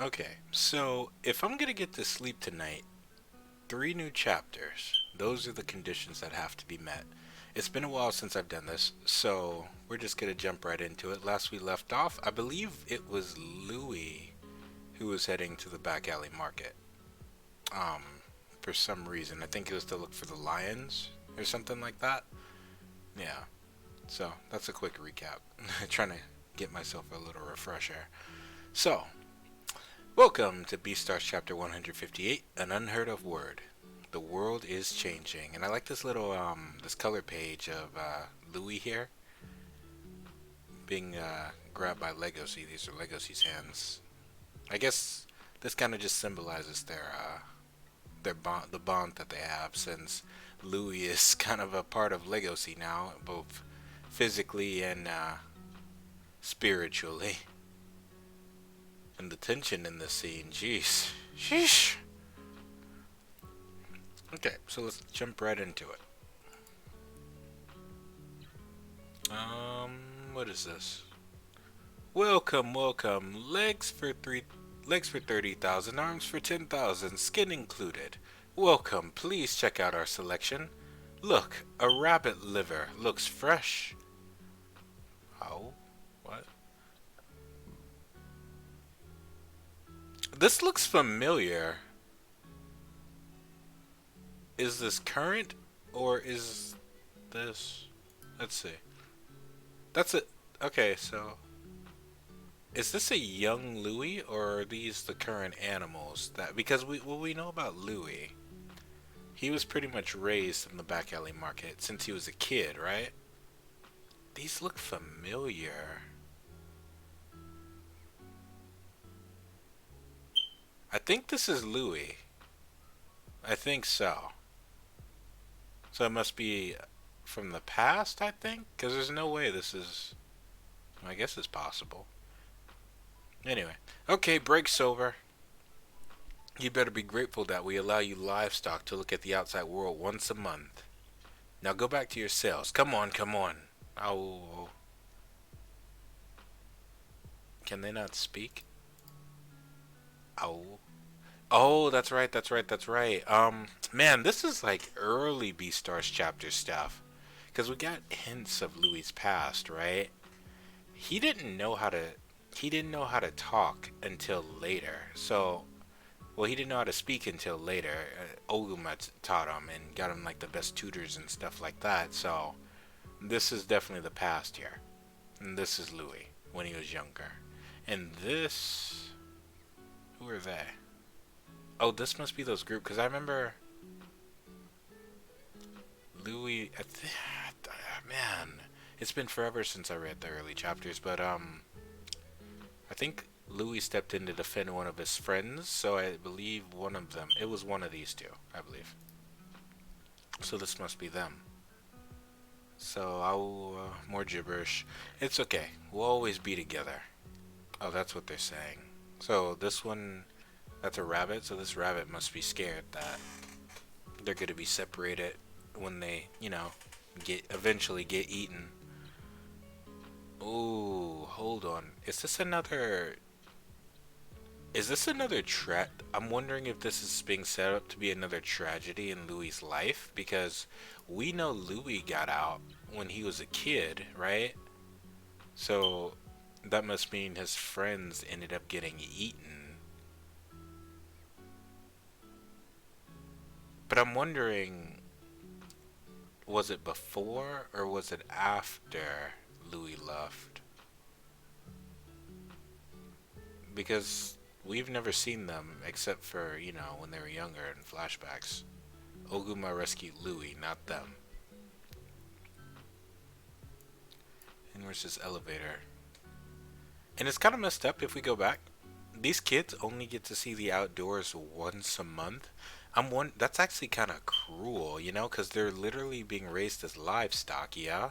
Okay, so if I'm gonna get to sleep tonight, three new chapters. Those are the conditions that have to be met. It's been a while since I've done this, so we're just gonna jump right into it. Last we left off, I believe it was Louis who was heading to the back alley market. Um, for some reason, I think it was to look for the lions or something like that. Yeah. So that's a quick recap. Trying to get myself a little refresher. So, welcome to Beastars chapter 158, An Unheard of Word. The world is changing, and I like this little this color page of Louis here being grabbed by Legoshi. These are Legoshi's hands. I guess this kind of just symbolizes their bond, the bond that they have, since Louis is kind of a part of Legoshi now, both physically and spiritually. And the tension in this scene, jeez, sheesh. Okay, so let's jump right into it. What is this? Welcome, welcome. Legs for 30,000, arms for 10,000, skin included. Welcome, please check out our selection. Look, a rabbit liver looks fresh. Oh, what? This looks familiar. Is this current or is this? Let's see. That's it. Okay, so is this a young Louis or are these the current animals that because we know about Louis. He was pretty much raised in the back alley market since he was a kid, right? These look familiar. I think this is Louis. I think so. So it must be from the past, I think? Because there's no way this is. I guess it's possible. Anyway. Okay, break's over. You better be grateful that we allow you livestock to look at the outside world once a month. Now go back to your cells. Come on, come on. Oh. Can they not speak? Oh. Oh, that's right, that's right, that's right. Man, this is like early Beastars chapter stuff. Because we got hints of Louis' past, right? He didn't know how to he didn't know how to talk until later. So, well, he didn't know how to speak until later. Oguma taught him and got him like the best tutors and stuff like that. So, this is definitely the past here. And this is Louis when he was younger. And this, who are they? Oh, this must be those group because I remember Louis. Man, it's been forever since I read the early chapters, but I think Louis stepped in to defend one of his friends, so I believe one of them. It was one of these two, I believe. So this must be them. So I'll more gibberish. It's okay. We'll always be together. Oh, that's what they're saying. So this one, that's a rabbit. So this rabbit must be scared that they're gonna be separated when they, eventually get eaten. Ooh, hold on. Is this another I'm wondering if this is being set up to be another tragedy in Louis' life because we know Louis got out when he was a kid, right? So that must mean his friends ended up getting eaten. But I'm wondering, was it before or was it after Louis left? Because we've never seen them except for, when they were younger in flashbacks. Oguma rescued Louis, not them. And where's this elevator? And it's kind of messed up if we go back. These kids only get to see the outdoors once a month. That's actually kind of cruel, because they're literally being raised as livestock, yeah?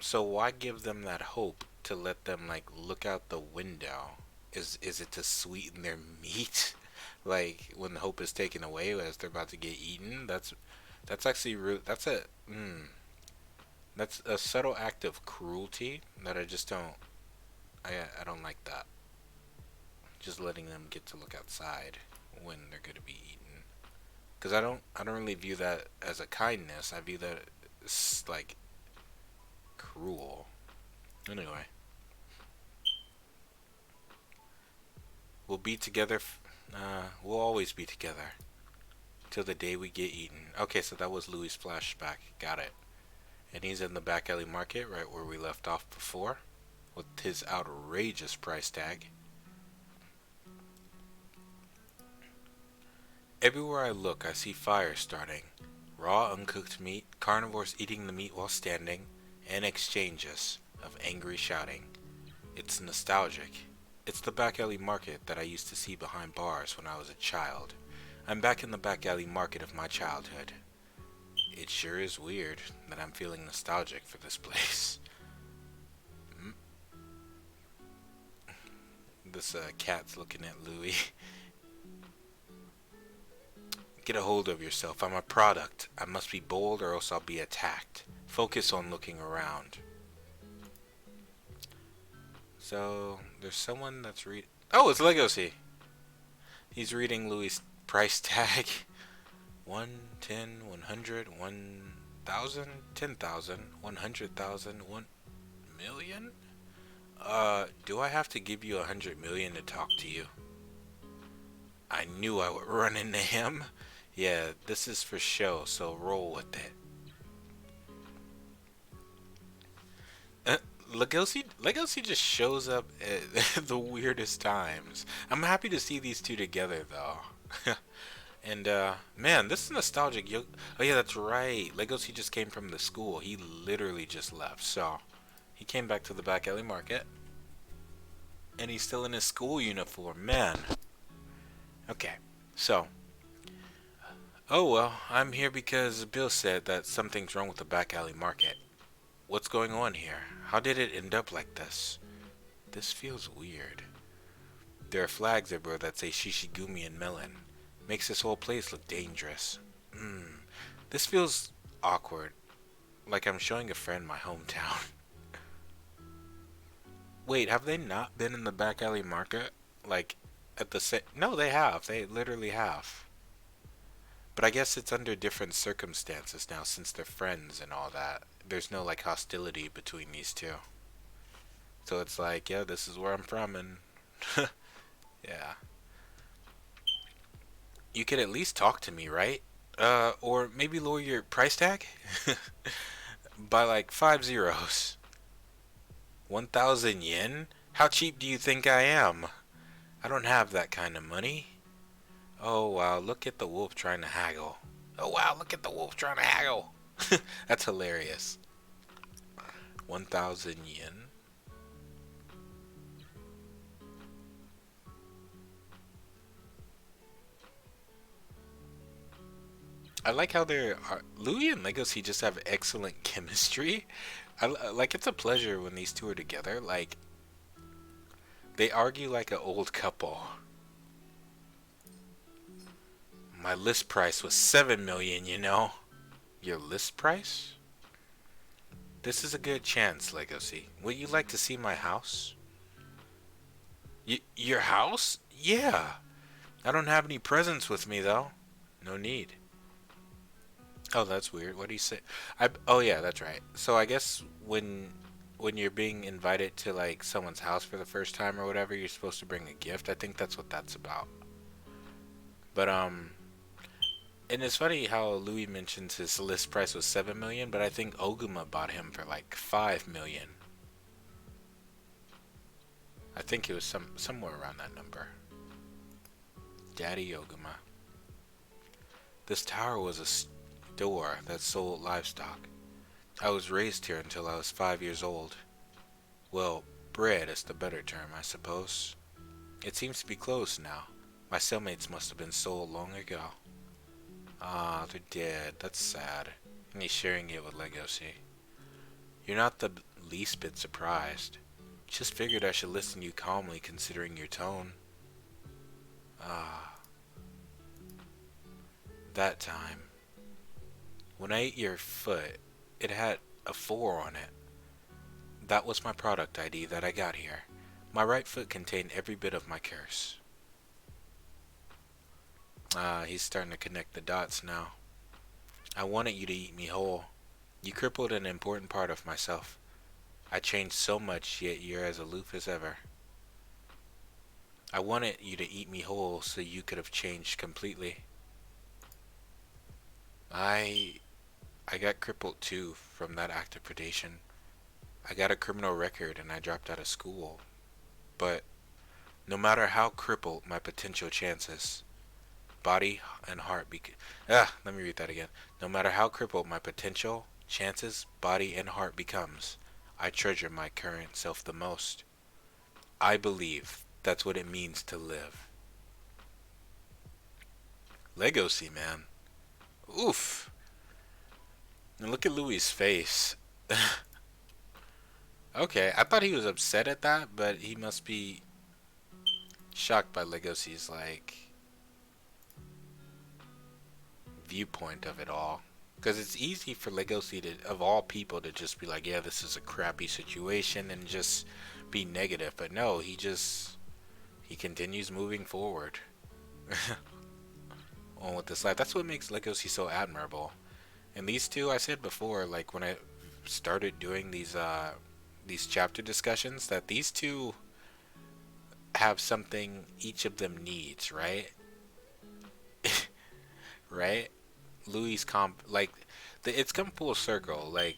So why give them that hope to let them like look out the window? Is it to sweeten their meat? Like when the hope is taken away as they're about to get eaten? That's actually that's a subtle act of cruelty that I just don't I don't like that. just letting them get to look outside when they're going to be eaten. Because I don't really view that as a kindness. I view that as like cruel. Anyway, we'll be together. We'll always be together till the day we get eaten. Okay, so that was Louis' flashback. Got it. And he's in the back alley market, right where we left off before, with his outrageous price tag. Everywhere I look, I see fires starting. Raw, uncooked meat, carnivores eating the meat while standing, and exchanges of angry shouting. It's nostalgic. It's the back alley market that I used to see behind bars when I was a child. I'm back in the back alley market of my childhood. It sure is weird that I'm feeling nostalgic for this place. This cat's looking at Louis. Get a hold of yourself. I'm a product. I must be bold or else I'll be attacked. Focus on looking around. So, there's someone that's Oh, it's Legoshi. He's reading Louis' price tag. 1, 10, 100, 1,000, 10,000, 100,000, 1 million? Do I have to give you 100 million to talk to you? I knew I would run into him. Yeah, this is for show, so roll with it. Legoshi just shows up at the weirdest times. I'm happy to see these two together, though. And, man, this is nostalgic. Oh, yeah, that's right. Legoshi just came from the school. He literally just left, so he came back to the back alley market. And he's still in his school uniform. Man. Okay, so. Oh, well, I'm here because Bill said that something's wrong with the back alley market. What's going on here? How did it end up like this? This feels weird. There are flags everywhere that say Shishigumi and Melon. Makes this whole place look dangerous. This feels awkward. Like I'm showing a friend my hometown. Wait, have they not been in the back alley market? Like, at the No, they have. They literally have. But I guess it's under different circumstances now since they're friends and all that. There's no, like, hostility between these two. So it's like, yeah, this is where I'm from, and... yeah. You could at least talk to me, right? Or maybe lower your price tag? By, like, 5 zeros. 1,000 yen? How cheap do you think I am? I don't have that kind of money. Oh, wow, look at the wolf trying to haggle. Oh, wow, look at the wolf trying to haggle. That's hilarious. 1,000 yen. I like how Louis and Legoshi just have excellent chemistry. Like, it's a pleasure when these two are together. Like, they argue like an old couple. My list price was 7 million, you know. Your list price? This is a good chance, Legoshi. Would you like to see my house? Your house? Yeah. I don't have any presents with me, though. No need. Oh, that's weird. What do you say? Oh yeah, that's right. So I guess when you're being invited to like someone's house for the first time or whatever, you're supposed to bring a gift. I think that's what that's about. But and it's funny how Louis mentions his list price was 7 million, but I think Oguma bought him for like 5 million. I think it was somewhere around that number. Daddy Oguma. This tower was a store that sold livestock. I was raised here until I was 5 years old. Well, bred is the better term, I suppose. It seems to be closed now. My cellmates must have been sold long ago. Ah, they're dead. That's sad. And he's sharing it with Legoshi. You're not the least bit surprised. Just figured I should listen to you calmly considering your tone. Ah. That time. When I ate your foot, it had a 4 on it. That was my product ID that I got here. My right foot contained every bit of my curse. Ah, he's starting to connect the dots now. I wanted you to eat me whole. You crippled an important part of myself. I changed so much, yet you're as aloof as ever. I wanted you to eat me whole so you could have changed completely. I I got crippled too from that act of predation. I got a criminal record and I dropped out of school. But no matter how crippled my potential chances, body and heart let me read that again. No matter how crippled my potential chances, body and heart becomes, I treasure my current self the most. I believe that's what it means to live. Legoshi, man. Oof. And look at Louis' face. Okay, I thought he was upset at that, but he must be shocked by Legoshi's viewpoint of it all. Because it's easy for Legoshi to, of all people, to just be like, yeah, this is a crappy situation and just be negative. But no, he continues moving forward on with this life. That's what makes Legoshi so admirable. And these two, I said before, like when I started doing these chapter discussions, that these two have something each of them needs, right? Right? Louis it's come full circle. Like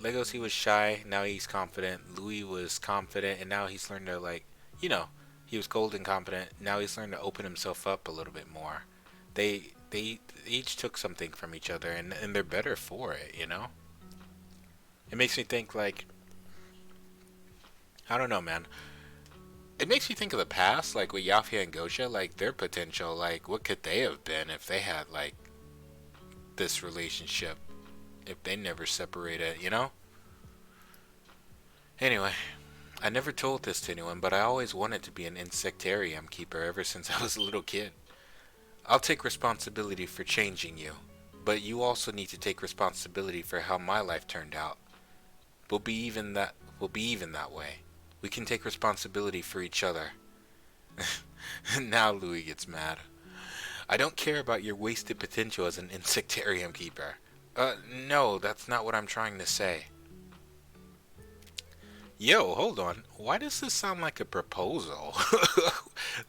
Legoshi was shy, now he's confident. Louis was confident, and now he's learned to you know, he was cold and confident. Now he's learned to open himself up a little bit more. They each took something from each other, and they're better for it. You know, it makes me think I don't know, man. It makes me think of the past, like with Yafia and Gosha, like their potential, like what could they have been if they had this relationship, if they never separated, you know? Anyway, I never told this to anyone, but I always wanted to be an insectarium keeper ever since I was a little kid. I'll take responsibility for changing you, but you also need to take responsibility for how my life turned out. We'll be even that way. We can take responsibility for each other. Now Louis gets mad. I don't care about your wasted potential as an insectarium keeper. No, that's not what I'm trying to say. Yo, hold on. Why does this sound like a proposal?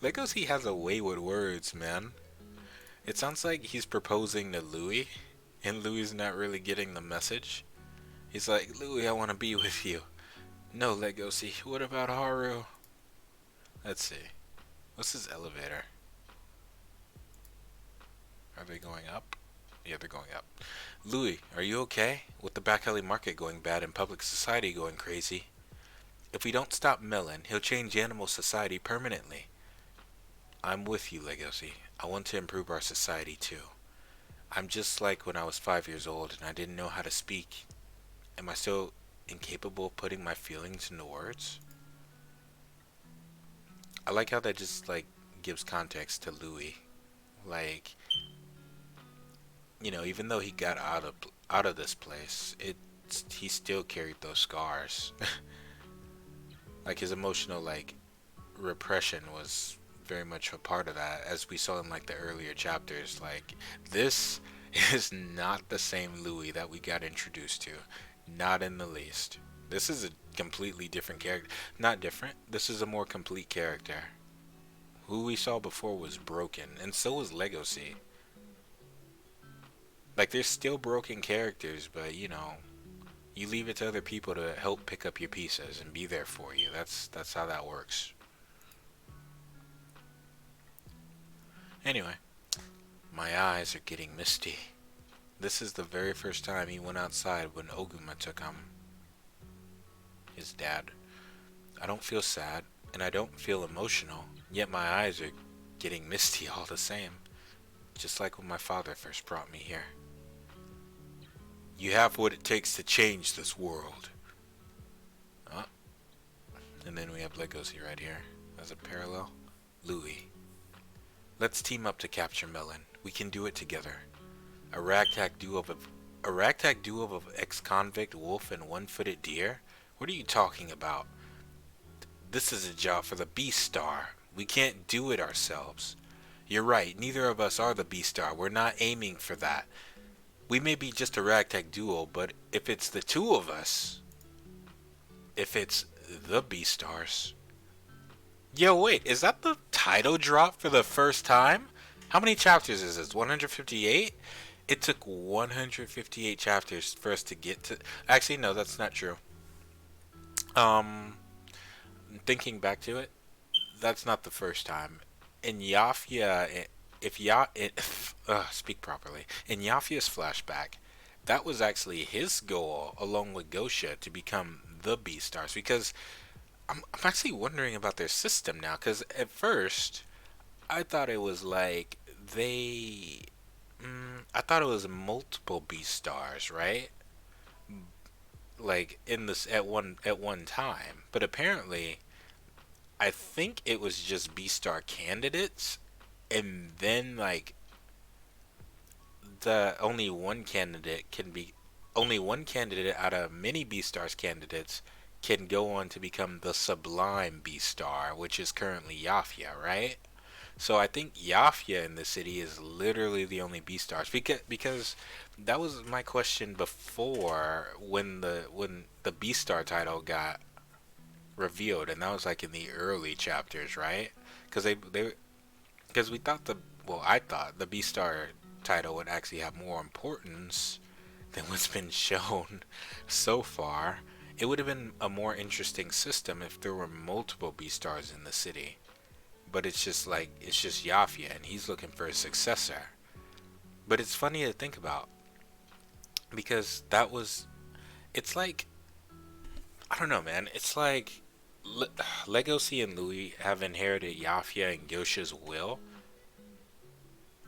Legoshi has a way with words, man. It sounds like he's proposing to Louis, and Louis not really getting the message. He's like, Louis, I want to be with you. No, Legoshi, what about Haru? Let's see. What's his elevator? Are they going up? Yeah, they're going up. Louis, are you okay? With the back alley market going bad and public society going crazy. If we don't stop Melon, he'll change animal society permanently. I'm with you, Legoshi. I want to improve our society too. I'm just like when I was 5 years old and I didn't know how to speak. Am I still incapable of putting my feelings into words? I like how that just gives context to Louis. Like, even though he got out of this place, he still carried those scars. Like his emotional repression was very much a part of that, as we saw in the earlier chapters. Like this is not the same Louis that we got introduced to, not in the least. This is a completely different character. Not different. This is a more complete character. Who we saw before was broken, and so was Legoshi. Like there's still broken characters, but you leave it to other people to help pick up your pieces and be there for you. That's how that works. Anyway, my eyes are getting misty. This is the very first time he went outside when Oguma took him. His dad. I don't feel sad, and I don't feel emotional, yet my eyes are getting misty all the same. Just like when my father first brought me here. You have what it takes to change this world. And then we have Legoshi right here as a parallel. Louis. Let's team up to capture Melon. We can do it together. A ragtag duo of ex-convict wolf and one-footed deer? What are you talking about? This is a job for the Beastar. We can't do it ourselves. You're right, neither of us are the Beastar. We're not aiming for that. We may be just a ragtag duo, but if it's the two of us, if it's the Beastars. Yo, wait, is that the title drop for the first time? How many chapters is this? 158? It took 158 chapters for us to get to. Actually, no, that's not true. Um, thinking back to it, that's not the first time. In Yafia, if Ya, speak properly. In Yafia's flashback, that was actually his goal, along with Gosha, to become the Beastars. Because I'm actually wondering about their system now. Because at first, I thought it was like they. I thought it was multiple Beastars, right? Like in this at one time, but apparently I think it was just B-Star candidates, and then like the only one candidate out of many B-Stars candidates can go on to become the Sublime B-Star, which is currently Yafia, right? So I think Yafia in the city is literally the only B-Stars because that was my question before when the B-Star title got revealed, and that was like in the early chapters, right? Because they because we thought the well, I thought the B Star title would actually have more importance than what's been shown so far. It would have been a more interesting system if there were multiple B Stars in the city. But it's just Yafia, and he's looking for a successor. But it's funny to think about because that was it's like I don't know, man. It's like Legoshi and Louis have inherited Yafia and Gosha's will.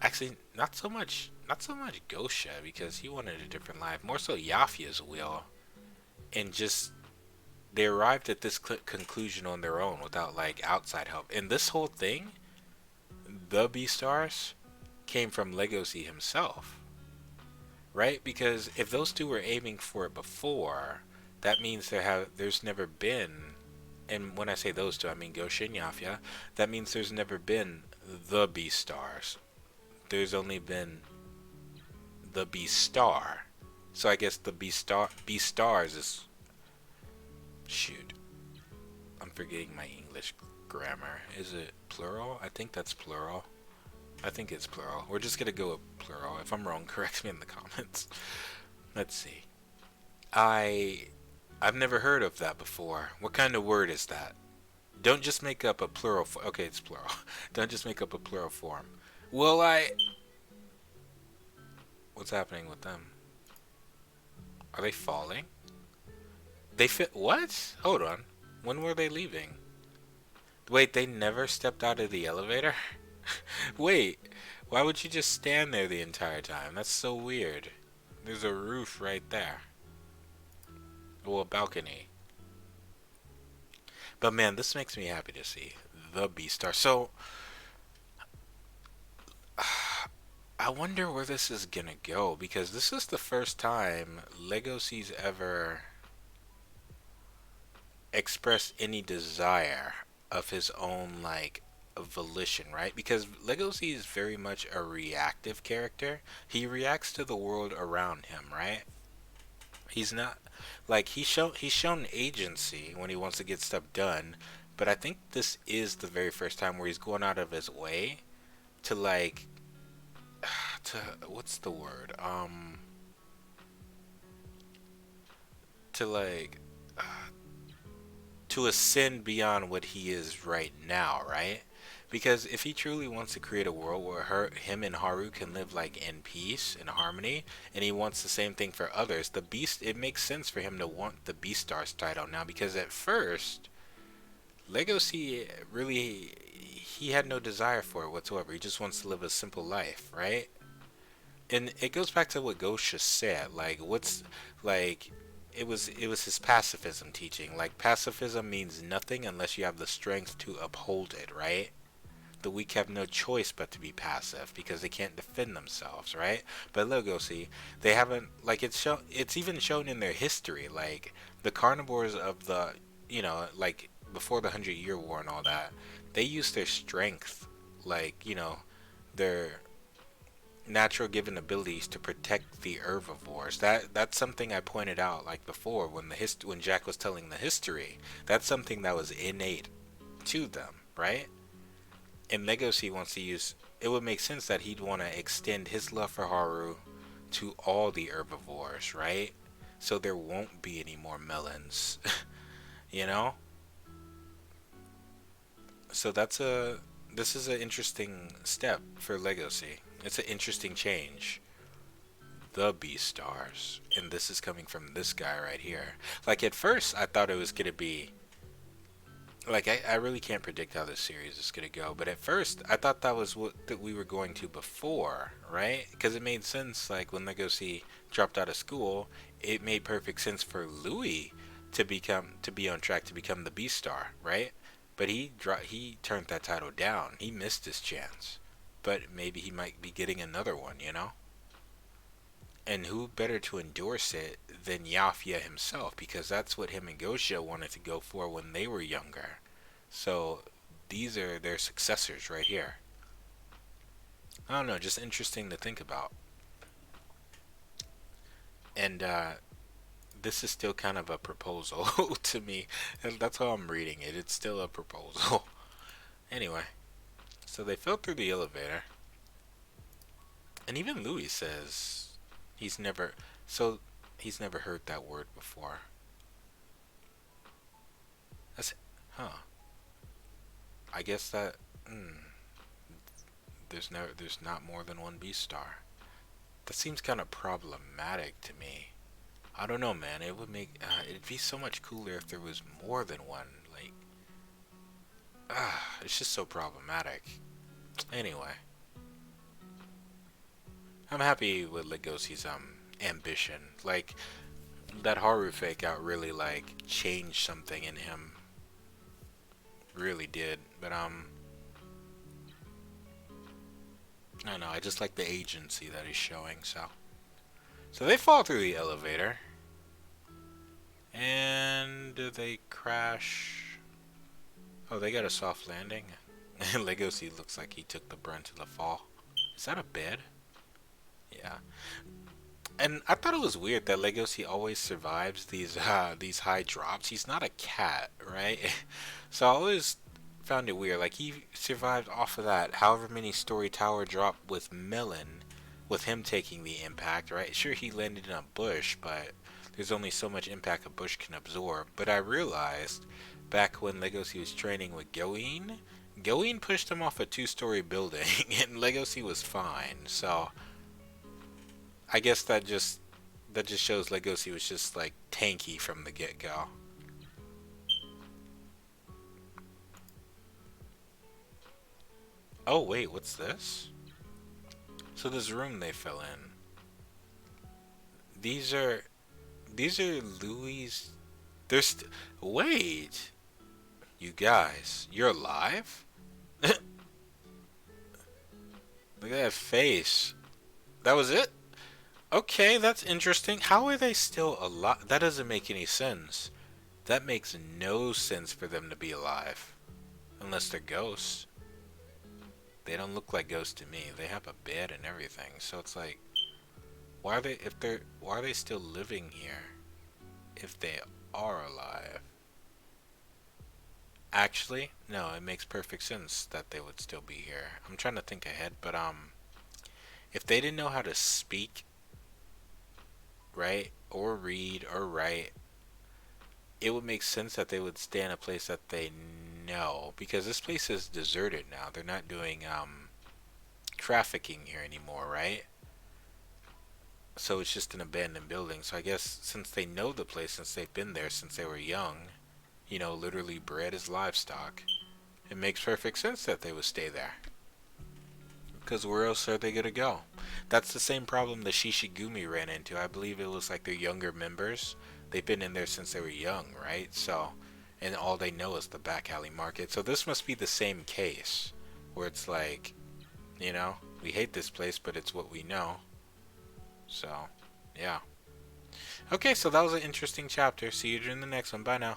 Actually, not so much Gosha because he wanted a different life. More so Yafia's will, and just they arrived at this conclusion on their own without like outside help. And this whole thing, the Beastars, came from Legoshi himself, right? Because if those two were aiming for it before, that means there's never been, and when I say those two, I mean Gosha and Yafia. That means there's never been the Beastars. There's only been the Beastar. So I guess the Beastars is shoot. I'm forgetting my English grammar. Is it plural? I think that's plural. I think it's plural. We're just gonna go with plural. If I'm wrong, correct me in the comments. Let's see. I I've never heard of that before. What kind of word is that? Don't just make up a plural. Okay, it's plural. Don't just make up a plural form. Well, what's happening with them? Are they falling? They fit. What? Hold on. When were they leaving? Wait, they never stepped out of the elevator? Wait, why would you just stand there the entire time? That's so weird. There's a roof right there. Well, a balcony. But man, this makes me happy to see the Beastar. So, I wonder where this is gonna go because this is the first time Legoshi's ever expressed any desire of his own like volition, right? Because Legoshi is very much a reactive character. He reacts to the world around him, right? He's not like he's shown agency when he wants to get stuff done, but I think this is the very first time where he's going out of his way to like to what's the word? To like to ascend beyond what he is right now, right? Because if he truly wants to create a world where him and Haru can live like in peace and harmony, and he wants the same thing for others, it makes sense for him to want the Beastars title now. Because at first, Legacy really he had no desire for it whatsoever. He just wants to live a simple life, right? And it goes back to what Ghost just said. Like, like it was his pacifism teaching. Like pacifism means nothing unless you have the strength to uphold it, right? The weak have no choice but to be passive because they can't defend themselves, right? But Legoshi, they haven't like it's even shown in their history, like the carnivores of the like before the 100-Year War and all that, they used their strength, like, their natural given abilities to protect the herbivores. That's something I pointed out like before when when Jack was telling the history. That's something that was innate to them, right? And Legoshi wants to use. It would make sense that he'd want to extend his love for Haru to all the herbivores, right? So there won't be any more melons, you know. So this is an interesting step for Legacy. It's an interesting change. The Beastars, and this is coming from this guy right here. Like at first, I thought it was gonna be like I really can't predict how this series is gonna go. But at first, I thought that was what that we were going to before, right? Because it made sense. Like when Legacy dropped out of school, it made perfect sense for Louis to be on track to become the Beastar, right? But he turned that title down. He missed his chance. But maybe he might be getting another one, you know? And who better to endorse it than Yafia himself? Because that's what him and Gosha wanted to go for when they were younger. So these are their successors right here. I don't know, just interesting to think about. And this is still kind of a proposal to me. That's how I'm reading it. It's still a proposal. Anyway, so they fell through the elevator. And even Louis says he's never so he's never heard that word before. That's huh. I guess that there's not more than one Beastar. That seems kind of problematic to me. I don't know, man. It would make it'd be so much cooler if there was more than one. Like, it's just so problematic. Anyway, I'm happy with Legosi's ambition. Like that Haru fake out really like changed something in him. Really did. But I don't know. I just like the agency that he's showing. So they fall through the elevator. And they crash. Oh, they got a soft landing. Legosi looks like he took the brunt of the fall. Is that a bed? Yeah. And I thought it was weird that Legosi always survives these high drops. He's not a cat, right? So I always found it weird. Like he survived off of that however many story tower drop with Melon, with him taking the impact, right? Sure, he landed in a bush, but there's only so much impact a bush can absorb. But I realized back when Legosi was training with Goin pushed him off a 2-story building, and Legosi was fine. So I guess that just shows Legosi was just like tanky from the get-go. Oh wait, what's this? So this room they fell in. These are Louis. There's wait, you guys, you're alive? Look at that face. That was it? Okay, that's interesting. How are they still alive? That doesn't make any sense. That makes no sense for them to be alive. Unless they're ghosts. They don't look like ghosts to me. They have a bed and everything. So it's like, why are they still living here if they are alive? Actually, no, it makes perfect sense that they would still be here. I'm trying to think ahead, but if they didn't know how to speak, right, or read or write, it would make sense that they would stay in a place that they know, because this place is deserted now. They're not doing trafficking here anymore, right? So it's just an abandoned building. So I guess since they know the place, since they've been there since they were young, literally bred as livestock, it makes perfect sense that they would stay there. Because where else are they gonna go? That's the same problem the Shishigumi ran into. I believe it was like their younger members. They've been in there since they were young, right? So, and all they know is the back alley market. So this must be the same case, where it's like, we hate this place, but it's what we know. So, yeah. Okay, so that was an interesting chapter. See you during the next one. Bye now.